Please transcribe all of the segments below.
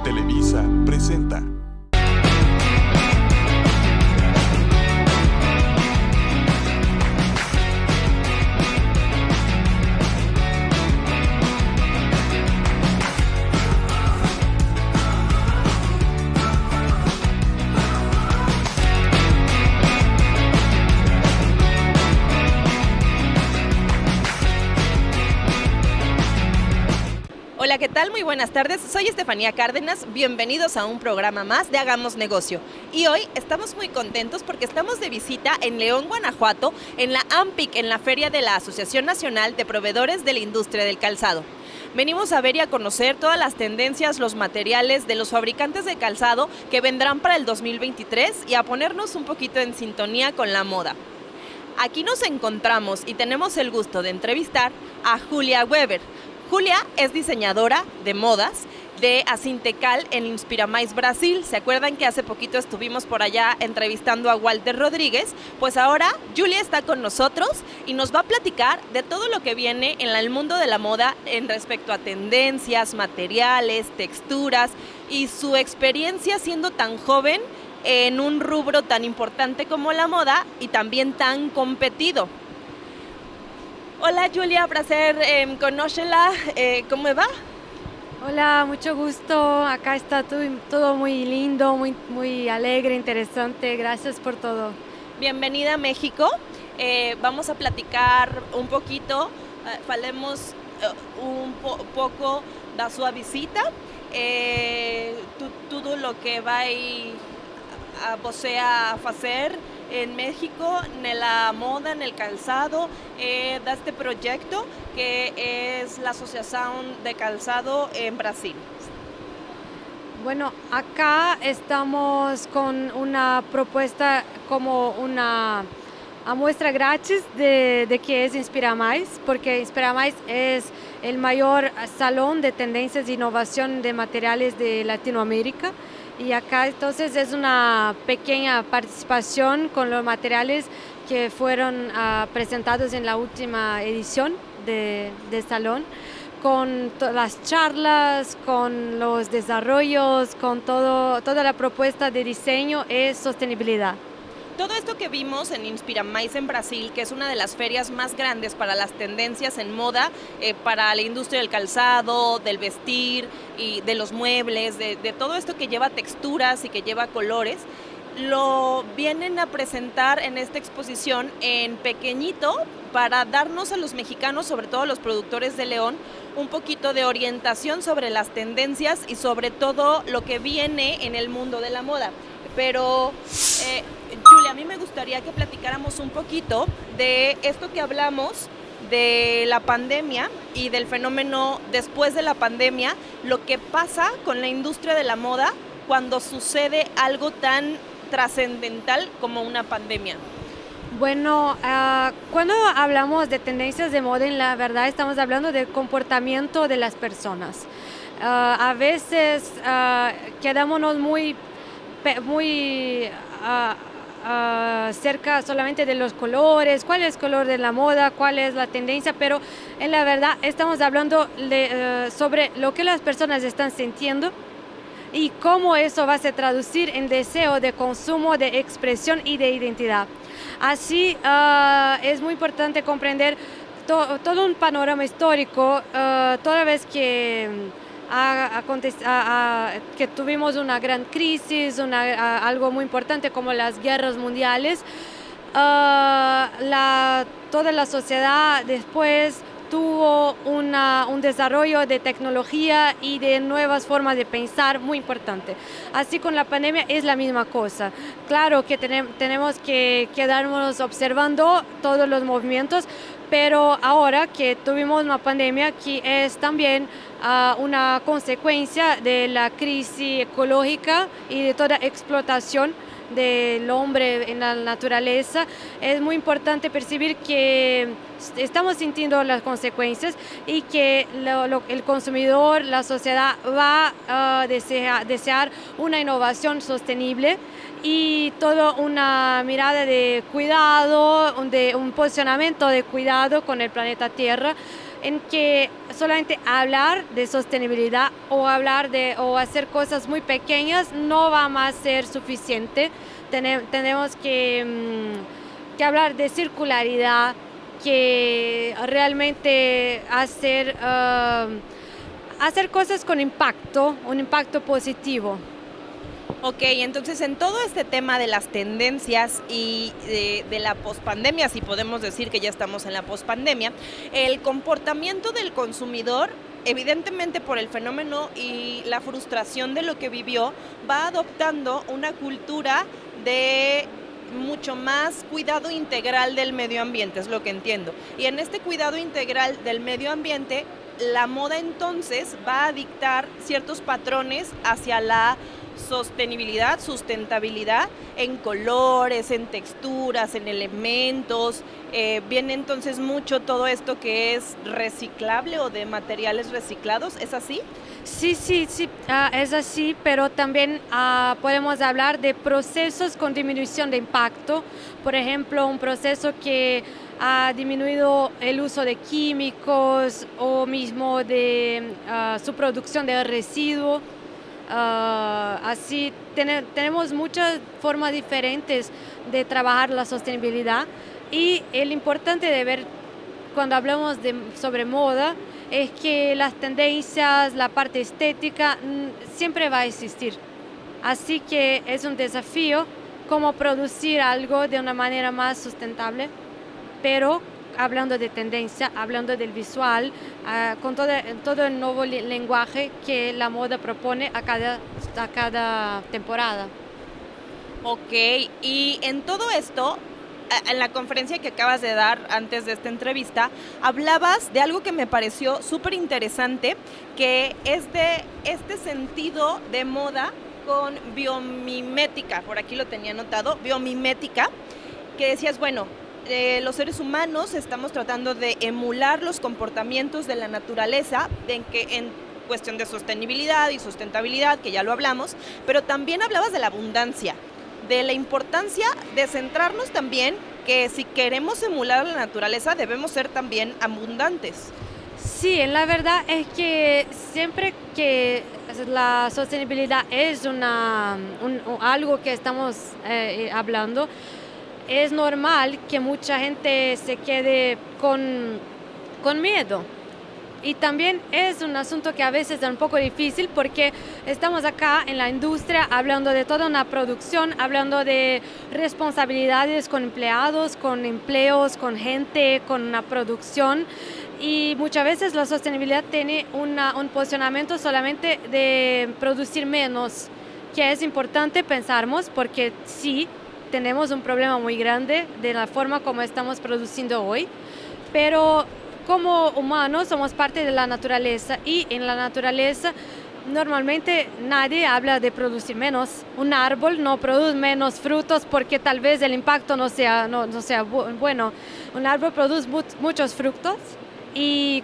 Televisa presenta. Hola, ¿qué tal? Muy buenas tardes. Soy Estefanía Cárdenas. Bienvenidos a un programa más de Hagamos Negocio. Y hoy estamos muy contentos porque estamos de visita en León, Guanajuato, en la AMPIC, en la Feria de la Asociación Nacional de Proveedores de la Industria del Calzado. Venimos a ver y a conocer todas las tendencias, los materiales de los fabricantes de calzado que vendrán para el 2023 y a ponernos un poquito en sintonía con la moda. Aquí nos encontramos y tenemos el gusto de entrevistar a Julia Weber. Julia es diseñadora de modas de Asintecal en Inspiramais, Brasil. ¿Se acuerdan que hace poquito estuvimos por allá entrevistando a Walter Rodríguez? Pues ahora Julia está con nosotros y nos va a platicar de todo lo que viene en el mundo de la moda en respecto a tendencias, materiales, texturas y su experiencia siendo tan joven en un rubro tan importante como la moda y también tan competido. Hola Julia, placer conocerla. ¿Cómo va? Hola, mucho gusto. Acá está todo muy lindo, muy alegre, interesante. Gracias por todo. Bienvenida a México. Vamos a platicar un poquito, falemos pouco da sua visita, tudo lo que vai você a fazer en México, en la moda, en el calzado, de este proyecto que es la Asociación de Calzado en Brasil. Bueno, acá estamos con una propuesta como una muestra gratis de que es Inspiramais, porque Inspiramais es el mayor salón de tendencias de innovación de materiales de Latinoamérica. Y acá entonces es una pequeña participación con los materiales que fueron presentados en la última edición del salón, con las charlas, con los desarrollos, con toda la propuesta de diseño es sostenibilidad. Todo esto que vimos en Inspiramais en Brasil, que es una de las ferias más grandes para las tendencias en moda, para la industria del calzado, del vestir y de los muebles, de todo esto que lleva texturas y que lleva colores, lo vienen a presentar en esta exposición en pequeñito para darnos a los mexicanos, sobre todo a los productores de León, un poquito de orientación sobre las tendencias y sobre todo lo que viene en el mundo de la moda. Pero, Julia, a mí me gustaría que platicáramos un poquito de esto que hablamos de la pandemia y del fenómeno después de la pandemia, lo que pasa con la industria de la moda cuando sucede algo tan trascendental como una pandemia. Bueno, cuando hablamos de tendencias de moda, en la verdad estamos hablando del comportamiento de las personas. A veces quedámonos muy cerca solamente de los colores, cuál es el color de la moda, cuál es la tendencia, pero en la verdad estamos hablando sobre lo que las personas están sintiendo y cómo eso va a se traducir en deseo de consumo, de expresión y de identidad. Así es muy importante comprender todo un panorama histórico, toda vez que que tuvimos una gran crisis, algo muy importante como las guerras mundiales, toda la sociedad después tuvo un desarrollo de tecnología y de nuevas formas de pensar muy importante. Así con la pandemia es la misma cosa. Claro que tenemos que quedarnos observando todos los movimientos, pero ahora que tuvimos una pandemia que es también una consecuencia de la crisis ecológica y de toda explotación del hombre en la naturaleza, es muy importante percibir que estamos sintiendo las consecuencias y que el consumidor, la sociedad va a desear una innovación sostenible y toda una mirada de cuidado, un posicionamiento de cuidado con el planeta Tierra. en que solamente hablar de sostenibilidad o hacer cosas muy pequeñas no va más a ser suficiente. Tenemos que hablar de circularidad, que realmente hacer cosas con impacto, un impacto positivo. Ok, entonces en todo este tema de las tendencias y de la pospandemia, si podemos decir que ya estamos en la pospandemia, el comportamiento del consumidor, evidentemente por el fenómeno y la frustración de lo que vivió, va adoptando una cultura de mucho más cuidado integral del medio ambiente, es lo que entiendo. Y en este cuidado integral del medio ambiente, la moda entonces va a dictar ciertos patrones hacia la sostenibilidad, sustentabilidad en colores, en texturas, en elementos. Viene entonces mucho todo esto que es reciclable o de materiales reciclados, ¿es así? Sí, es así, pero también podemos hablar de procesos con disminución de impacto. Por ejemplo, un proceso que ha disminuido el uso de químicos o mismo de su producción de residuos. Así tenemos muchas formas diferentes de trabajar la sostenibilidad, y el importante de ver cuando hablamos sobre moda es que las tendencias, la parte estética siempre va a existir. Así que es un desafío cómo producir algo de una manera más sustentable, pero hablando de tendencia, hablando del visual, con todo el nuevo lenguaje que la moda propone a cada temporada. Ok, y en todo esto, en la conferencia que acabas de dar antes de esta entrevista, hablabas de algo que me pareció súper interesante, que es de este sentido de moda con biomimética, por aquí lo tenía anotado, biomimética, que decías, bueno, los seres humanos estamos tratando de emular los comportamientos de la naturaleza en cuestión de sostenibilidad y sustentabilidad, que ya lo hablamos, pero también hablabas de la abundancia, de la importancia de centrarnos también que si queremos emular a la naturaleza debemos ser también abundantes. Sí, la verdad es que siempre que la sostenibilidad es algo que estamos hablando, es normal que mucha gente se quede con miedo. Y también es un asunto que a veces es un poco difícil porque estamos acá en la industria hablando de toda una producción, hablando de responsabilidades con empleados, con empleos, con gente, con una producción. Y muchas veces la sostenibilidad tiene un posicionamiento solamente de producir menos, que es importante pensarmos porque sí, tenemos un problema muy grande de la forma como estamos produciendo hoy, pero como humanos somos parte de la naturaleza y en la naturaleza normalmente nadie habla de producir menos. Un árbol no produce menos frutos porque tal vez el impacto no sea bueno. Un árbol produce muchos frutos y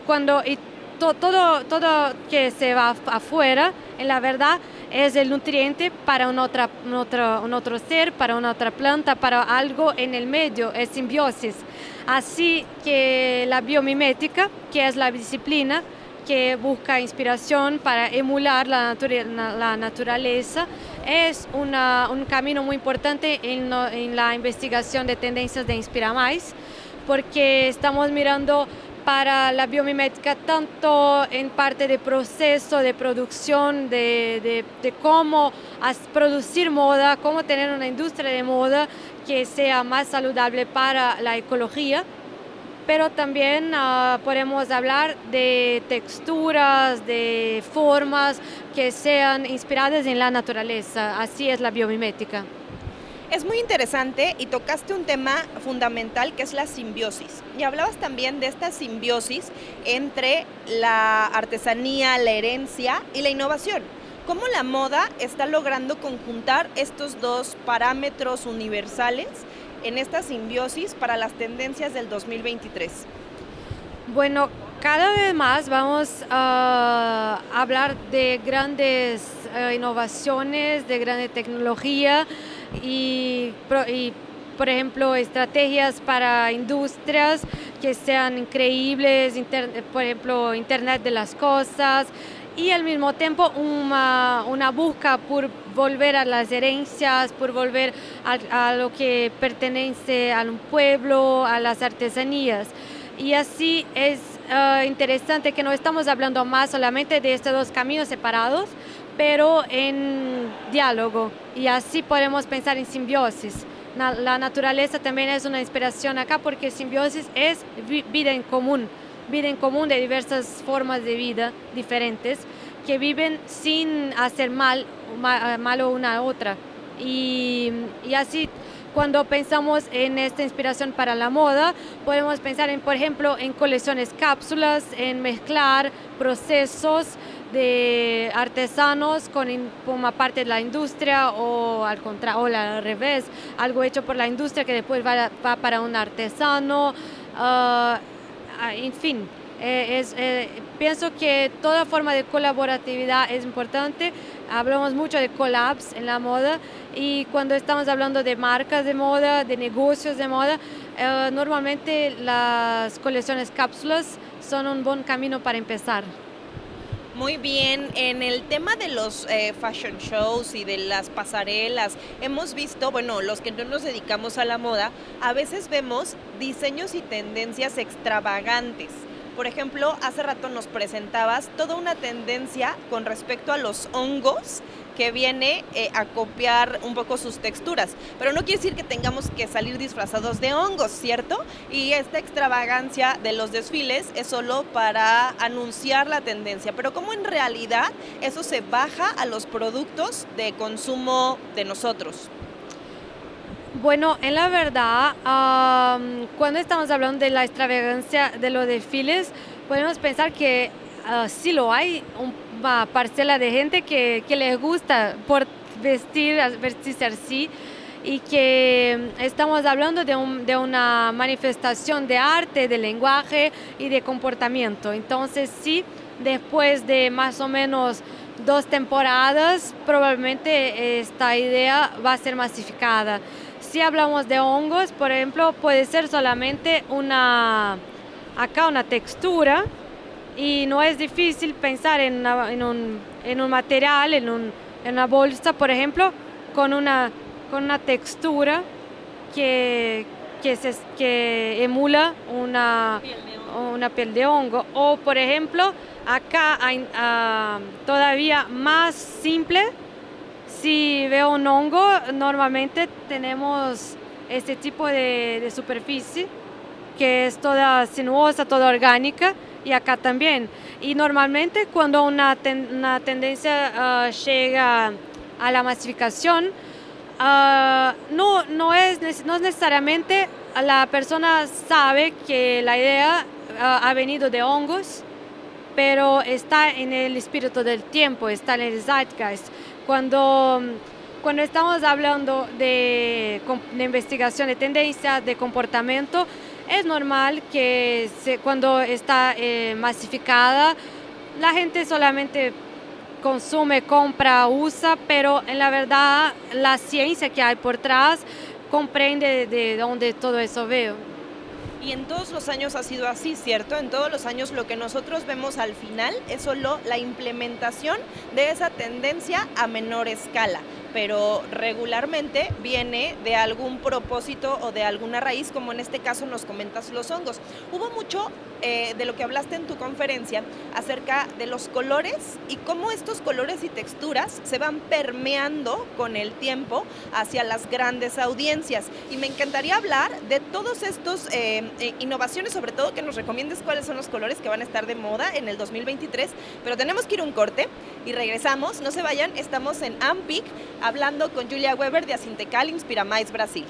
todo que se va afuera, en la verdad, es el nutriente para un otro ser, para una otra planta, para algo en el medio, es simbiosis. Así que la biomimética, que es la disciplina que busca inspiración para emular la naturaleza, es un camino muy importante en la investigación de tendencias de Inspira Mais, porque estamos mirando para la biomimética tanto en parte de proceso, de producción, de cómo producir moda, cómo tener una industria de moda que sea más saludable para la ecología, pero también podemos hablar de texturas, de formas que sean inspiradas en la naturaleza. Así es la biomimética. Es muy interesante y tocaste un tema fundamental que es la simbiosis. Y hablabas también de esta simbiosis entre la artesanía, la herencia y la innovación. ¿Cómo la moda está logrando conjuntar estos dos parámetros universales en esta simbiosis para las tendencias del 2023? Bueno, cada vez más vamos a hablar de grandes innovaciones, de grande tecnología y por ejemplo, estrategias para industrias que sean increíbles, por ejemplo, Internet de las cosas, y al mismo tiempo una búsqueda por volver a las herencias, por volver a lo que pertenece a un pueblo, a las artesanías. Y así es interesante que no estamos hablando más solamente de estos dos caminos separados, pero en diálogo, y así podemos pensar en simbiosis. La naturaleza también es una inspiración acá, porque simbiosis es vida en común de diversas formas de vida diferentes que viven sin hacer mal una a otra. Y así, cuando pensamos en esta inspiración para la moda, podemos pensar por ejemplo, en colecciones cápsulas, en mezclar procesos de artesanos con una parte de la industria, o al revés, algo hecho por la industria que después va para un artesano. En fin, pienso que toda forma de colaboratividad es importante. Hablamos mucho de collabs en la moda, y cuando estamos hablando de marcas de moda, de negocios de moda, normalmente las colecciones cápsulas son un buen camino para empezar. Muy bien, en el tema de los fashion shows y de las pasarelas, hemos visto, bueno, los que no nos dedicamos a la moda, a veces vemos diseños y tendencias extravagantes. Por ejemplo, hace rato nos presentabas toda una tendencia con respecto a los hongos que viene a copiar un poco sus texturas, pero no quiere decir que tengamos que salir disfrazados de hongos, ¿cierto? Y esta extravagancia de los desfiles es solo para anunciar la tendencia, pero ¿cómo en realidad eso se baja a los productos de consumo de nosotros? Bueno, en la verdad, cuando estamos hablando de la extravagancia de los desfiles, podemos pensar que sí lo hay, una parcela de gente que les gusta por vestirse así, y que estamos hablando de una manifestación de arte, de lenguaje y de comportamiento. Entonces sí, después de más o menos 2 temporadas, probablemente esta idea va a ser masificada. Si hablamos de hongos, por ejemplo, puede ser solamente una textura, y no es difícil pensar en un material, en una bolsa, por ejemplo, con una textura que emula una piel de hongo. O, por ejemplo, acá hay todavía más simple. Si veo un hongo, normalmente tenemos este tipo de superficie que es toda sinuosa, toda orgánica, y acá también. Y normalmente cuando una tendencia llega a la masificación, no es necesariamente la persona sabe que la idea ha venido de hongos, pero está en el espíritu del tiempo, está en el zeitgeist. Cuando estamos hablando de investigación de tendencias, de comportamiento, es normal que cuando está masificada, la gente solamente consume, compra, usa, pero en la verdad la ciencia que hay por detrás comprende de dónde todo eso veo. Y en todos los años ha sido así, ¿cierto? En todos los años lo que nosotros vemos al final es solo la implementación de esa tendencia a menor escala, pero regularmente viene de algún propósito o de alguna raíz, como en este caso nos comentas los hongos. Hubo mucho de lo que hablaste en tu conferencia acerca de los colores y cómo estos colores y texturas se van permeando con el tiempo hacia las grandes audiencias. Y me encantaría hablar de todos estos innovaciones, sobre todo que nos recomiendes cuáles son los colores que van a estar de moda en el 2023, pero tenemos que ir a un corte y regresamos. No se vayan, estamos en Ampic hablando con Julia Weber de Asintecal Inspiramais Brasil.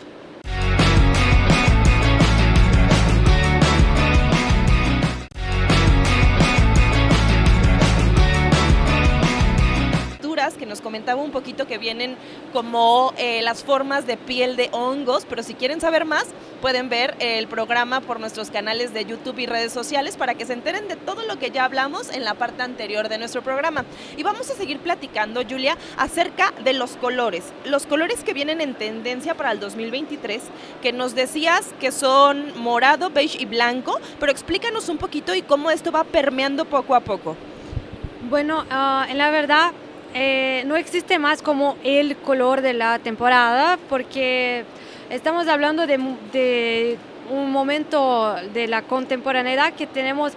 Que nos comentaba un poquito que vienen como las formas de piel de hongos, pero si quieren saber más, pueden ver el programa por nuestros canales de YouTube y redes sociales para que se enteren de todo lo que ya hablamos en la parte anterior de nuestro programa. Y vamos a seguir platicando, Julia, acerca de los colores que vienen en tendencia para el 2023, que nos decías que son morado, beige y blanco, pero explícanos un poquito y cómo esto va permeando poco a poco. Bueno, en la verdad no existe más como el color de la temporada, porque estamos hablando de un momento de la contemporaneidad que tenemos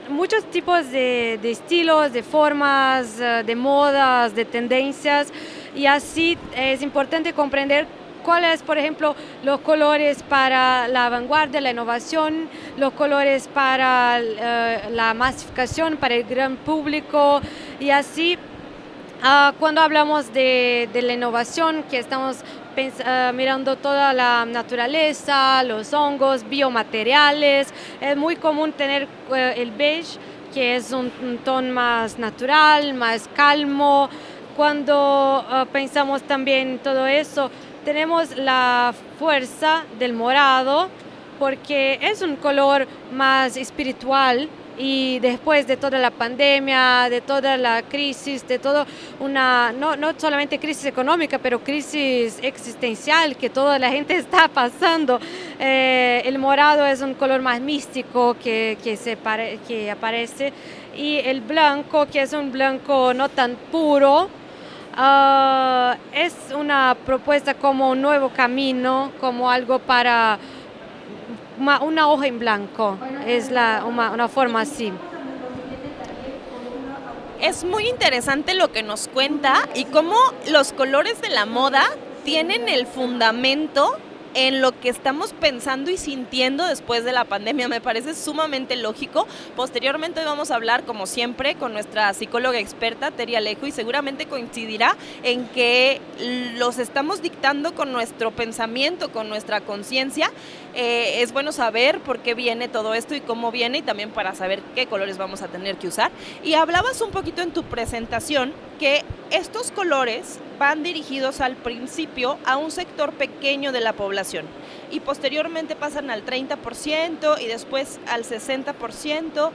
muchos tipos de estilos, de formas, de modas, de tendencias, y así es importante comprender cuáles, por ejemplo, los colores para la vanguardia, la innovación, los colores para la masificación, para el gran público, y así cuando hablamos de la innovación, que estamos mirando toda la naturaleza, los hongos, biomateriales, es muy común tener el beige, que es un tono más natural, más calmo. Cuando pensamos también todo eso, tenemos la fuerza del morado, porque es un color más espiritual, y después de toda la pandemia, de toda la crisis, de todo no solamente crisis económica, pero crisis existencial que toda la gente está pasando, el morado es un color más místico que aparece, y el blanco, que es un blanco no tan puro, es una propuesta como un nuevo camino, como algo para una hoja en blanco, es una forma así. Es muy interesante lo que nos cuenta y cómo los colores de la moda tienen el fundamento en lo que estamos pensando y sintiendo después de la pandemia. Me parece sumamente lógico. Posteriormente hoy vamos a hablar, como siempre, con nuestra psicóloga experta, Teri Alejo, y seguramente coincidirá en que los estamos dictando con nuestro pensamiento, con nuestra conciencia. Es bueno saber por qué viene todo esto y cómo viene, y también para saber qué colores vamos a tener que usar. Y hablabas un poquito en tu presentación que estos colores van dirigidos al principio a un sector pequeño de la población y posteriormente pasan al 30% y después al 60%,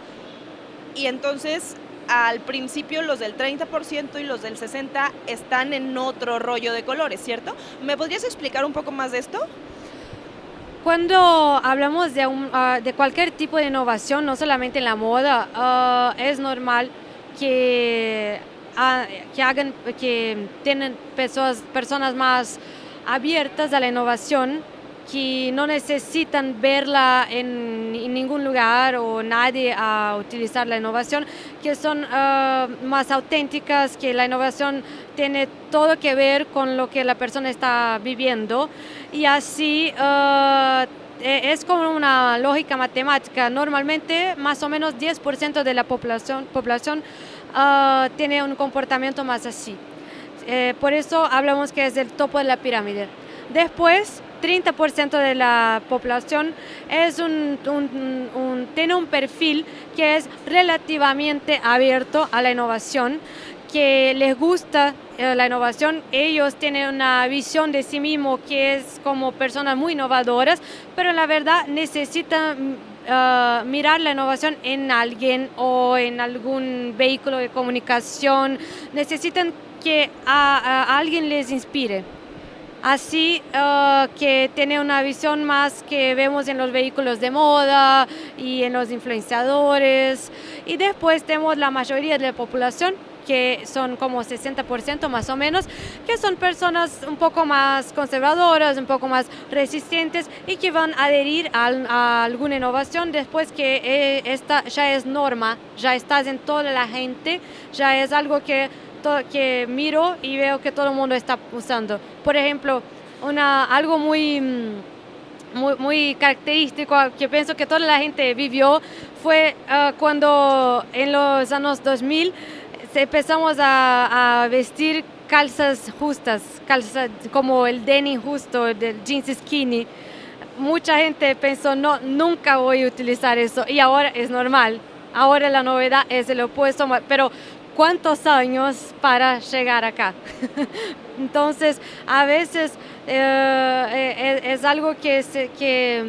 y entonces al principio los del 30% y los del 60% están en otro rollo de colores, ¿cierto? ¿Me podrías explicar un poco más de esto? Cuando hablamos de cualquier tipo de innovación, no solamente en la moda, es normal que tienen personas más abiertas a la innovación, que no necesitan verla en ningún lugar o nadie a utilizar la innovación, que son más auténticas, que la innovación tiene todo que ver con lo que la persona está viviendo, y así es como una lógica matemática. Normalmente más o menos 10% de la población tiene un comportamiento más así. Por eso hablamos que es el topo de la pirámide. Después, 30% de la población tiene un perfil que es relativamente abierto a la innovación, que les gusta la innovación. Ellos tienen una visión de sí mismos que es como personas muy innovadoras, pero la verdad necesitan mirar la innovación en alguien o en algún vehículo de comunicación. Necesitan que a alguien les inspire. Así que tiene una visión más que vemos en los vehículos de moda y en los influenciadores. Y después tenemos la mayoría de la población, que son como 60% más o menos, que son personas un poco más conservadoras, un poco más resistentes, y que van a adherir a alguna innovación después que esta ya es norma, ya estás en toda la gente, ya es algo que miro y veo que todo el mundo está usando. Por ejemplo, algo muy característico que pienso que toda la gente vivió fue cuando en los años 2000 empezamos a vestir calzas justas, calzas como el denim justo, del jeans skinny. Mucha gente pensó, no, nunca voy a utilizar eso, y ahora es normal. Ahora la novedad es el opuesto, pero cuántos años para llegar acá. Entonces, a veces es algo que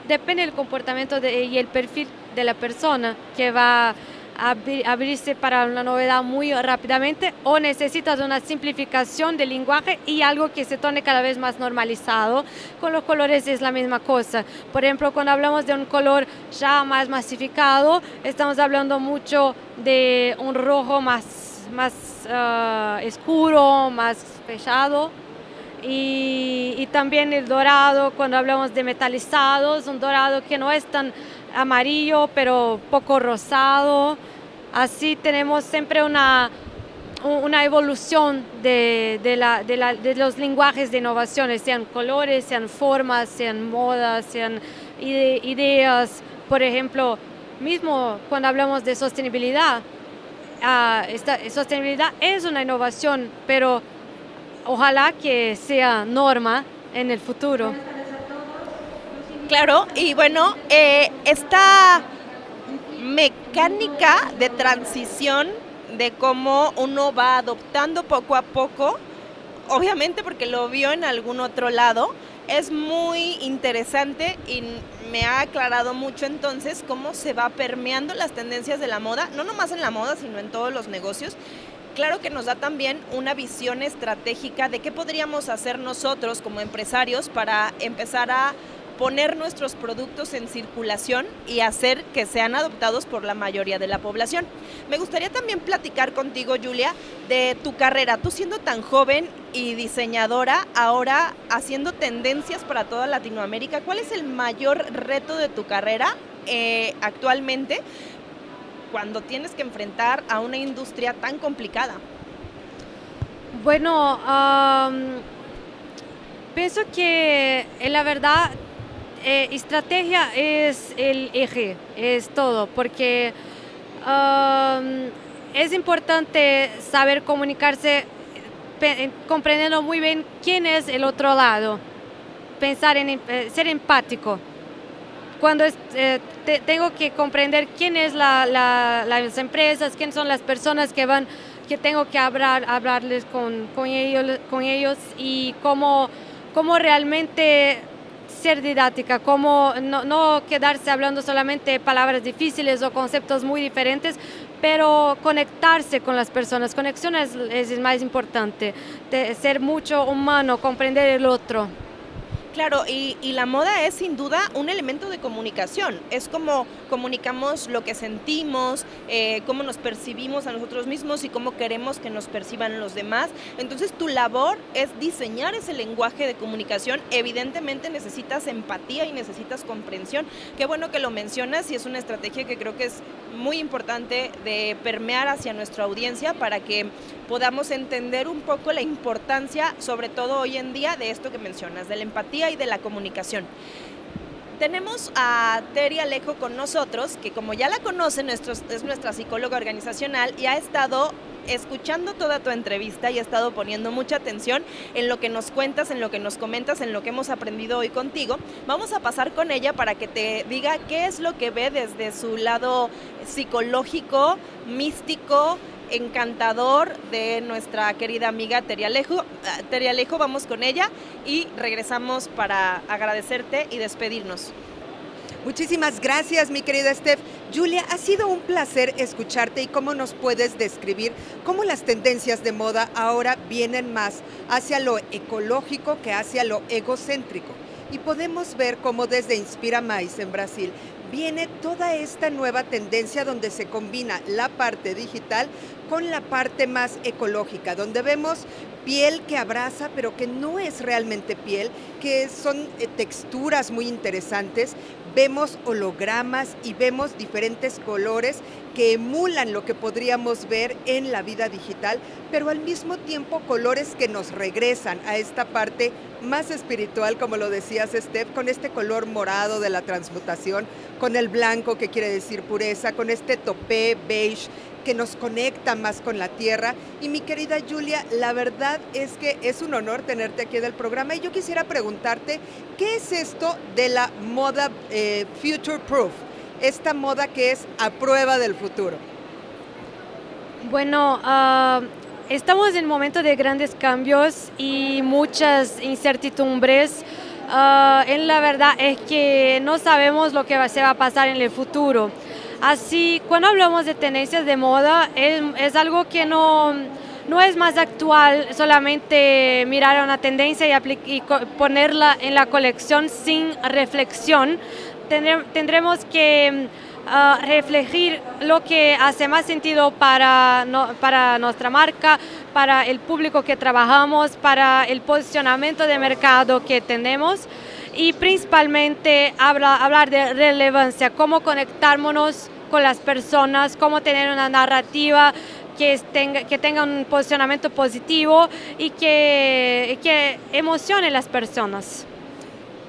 depende del comportamiento y el perfil de la persona que va a abrirse para una novedad muy rápidamente, o necesitas una simplificación del lenguaje y algo que se torne cada vez más normalizado. Con los colores es la misma cosa. Por ejemplo, cuando hablamos de un color ya más masificado, estamos hablando mucho de un rojo más oscuro, más pesado. Y también el dorado, cuando hablamos de metalizados, un dorado que no es tan amarillo, pero poco rosado. Así tenemos siempre una evolución de los lenguajes de innovaciones, sean colores, sean formas, sean modas, sean ideas. Por ejemplo, mismo cuando hablamos de sostenibilidad, esta sostenibilidad es una innovación, pero ojalá que sea norma en el futuro. Claro, y bueno, esta mecánica de transición de cómo uno va adoptando poco a poco, obviamente porque lo vio en algún otro lado, es muy interesante y me ha aclarado mucho entonces cómo se va permeando las tendencias de la moda, no nomás en la moda, sino en todos los negocios. Claro que nos da también una visión estratégica de qué podríamos hacer nosotros como empresarios para empezar a poner nuestros productos en circulación y hacer que sean adoptados por la mayoría de la población. Me gustaría también platicar contigo, Julia, de tu carrera. Tú siendo tan joven y diseñadora, ahora haciendo tendencias para toda Latinoamérica, ¿cuál es el mayor reto de tu carrera actualmente cuando tienes que enfrentar a una industria tan complicada? Bueno, pienso que la verdad estrategia es el eje, es todo, porque es importante saber comunicarse comprendiendo muy bien quién es el otro lado, pensar en ser empático. Cuando tengo que comprender quién es las empresas, quién son las personas que tengo que hablarles con ellos y cómo realmente ser didáctica, cómo no quedarse hablando solamente palabras difíciles o conceptos muy diferentes, pero conectarse con las personas. Conexión es más importante, ser mucho humano, comprender el otro. Claro, y la moda es sin duda un elemento de comunicación, es como comunicamos lo que sentimos, cómo nos percibimos a nosotros mismos y cómo queremos que nos perciban los demás. Entonces tu labor es diseñar ese lenguaje de comunicación. Evidentemente necesitas empatía y necesitas comprensión. Qué bueno que lo mencionas y es una estrategia que creo que es muy importante de permear hacia nuestra audiencia para que podamos entender un poco la importancia, sobre todo hoy en día, de esto que mencionas, de la empatía y de la comunicación. Tenemos a Teri Alejo con nosotros, que como ya la conocen, es nuestra psicóloga organizacional y ha estado escuchando toda tu entrevista y ha estado poniendo mucha atención en lo que nos cuentas, en lo que nos comentas, en lo que hemos aprendido hoy contigo. Vamos a pasar con ella para que te diga qué es lo que ve desde su lado psicológico, místico, encantador de nuestra querida amiga Teri Alejo. Teri Alejo, vamos con ella y regresamos para agradecerte y despedirnos. Muchísimas gracias, mi querida Steph. Julia, ha sido un placer escucharte y cómo nos puedes describir cómo las tendencias de moda ahora vienen más hacia lo ecológico que hacia lo egocéntrico. Y podemos ver cómo desde Inspira Mais en Brasil viene toda esta nueva tendencia donde se combina la parte digital con la parte más ecológica, donde vemos piel que abraza, pero que no es realmente piel, que son texturas muy interesantes. Vemos hologramas y vemos diferentes colores que emulan lo que podríamos ver en la vida digital, pero al mismo tiempo colores que nos regresan a esta parte más espiritual, como lo decías, Steph, con este color morado de la transmutación, con el blanco que quiere decir pureza, con este topé beige que nos conecta más con la tierra. Y mi querida Julia, la verdad es que es un honor tenerte aquí del programa y yo quisiera preguntarte, ¿qué es esto de la moda future proof? Esta moda que es a prueba del futuro. Bueno, estamos en un momento de grandes cambios y muchas incertidumbres. En la verdad es que no sabemos lo que se va a pasar en el futuro. Así, cuando hablamos de tendencias de moda, es algo que no es más actual solamente mirar a una tendencia y ponerla en la colección sin reflexión. Tendremos que reflejar lo que hace más sentido para nuestra marca, para el público que trabajamos, para el posicionamiento de mercado que tenemos y principalmente hablar de relevancia, cómo conectarnos con las personas, cómo tener una narrativa que tenga un posicionamiento positivo y que emocione a las personas.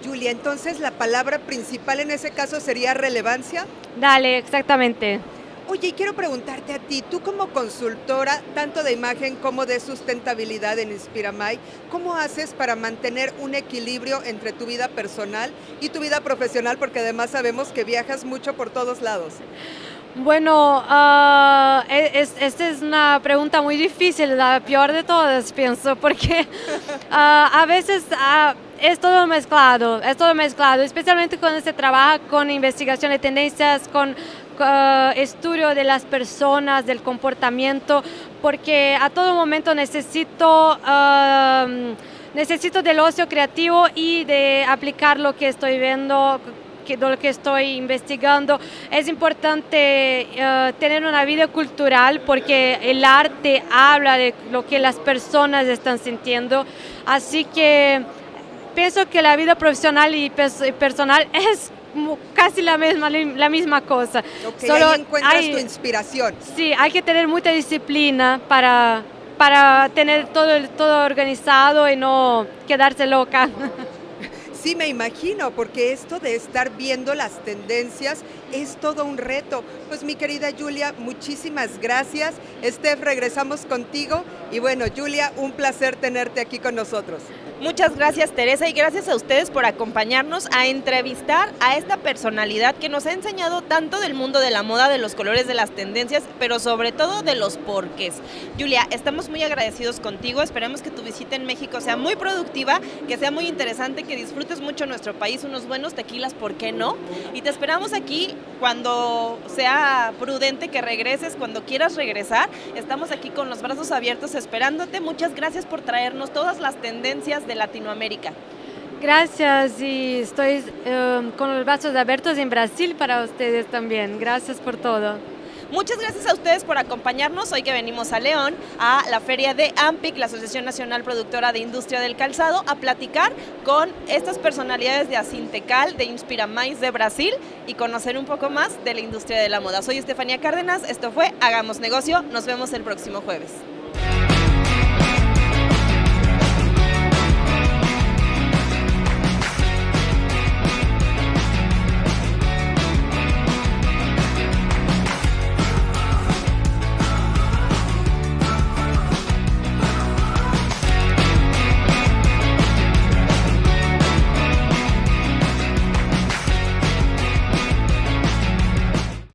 Julia, entonces la palabra principal en ese caso sería relevancia. Dale, exactamente. Oye, y quiero preguntarte a ti, tú como consultora, tanto de imagen como de sustentabilidad en Inspiramay, ¿cómo haces para mantener un equilibrio entre tu vida personal y tu vida profesional? Porque además sabemos que viajas mucho por todos lados. Bueno, esta es una pregunta muy difícil, la peor de todas, pienso, porque a veces es todo mezclado, especialmente cuando se trabaja con investigación de tendencias, con estudio de las personas, del comportamiento, porque a todo momento necesito del ocio creativo y de aplicar lo que estoy viendo, lo que estoy investigando. Es importante tener una vida cultural porque el arte habla de lo que las personas están sintiendo, así que pienso que la vida profesional y personal es casi la misma cosa. Okay, solo ahí encuentras tu inspiración. Sí, hay que tener mucha disciplina para tener todo organizado y no quedarse loca. Sí, me imagino, porque esto de estar viendo las tendencias es todo un reto. Pues mi querida Julia, muchísimas gracias. Steph, regresamos contigo. Y bueno, Julia, un placer tenerte aquí con nosotros. Muchas gracias, Teresa, y gracias a ustedes por acompañarnos a entrevistar a esta personalidad que nos ha enseñado tanto del mundo de la moda, de los colores, de las tendencias, pero sobre todo de los porqués. Julia, estamos muy agradecidos contigo, esperemos que tu visita en México sea muy productiva, que sea muy interesante, que disfrutes mucho nuestro país, unos buenos tequilas, ¿por qué no? Y te esperamos aquí cuando sea prudente que regreses, cuando quieras regresar, estamos aquí con los brazos abiertos esperándote. Muchas gracias por traernos todas las tendencias de Latinoamérica. Gracias, y estoy con los brazos abiertos en Brasil para ustedes también. Gracias por todo. Muchas gracias a ustedes por acompañarnos hoy que venimos a León, a la feria de AMPIC, la Asociación Nacional Productora de Industria del Calzado, a platicar con estas personalidades de Asintecal, de Inspiramay de Brasil y conocer un poco más de la industria de la moda. Soy Estefanía Cárdenas, esto fue Hagamos Negocio, nos vemos el próximo jueves.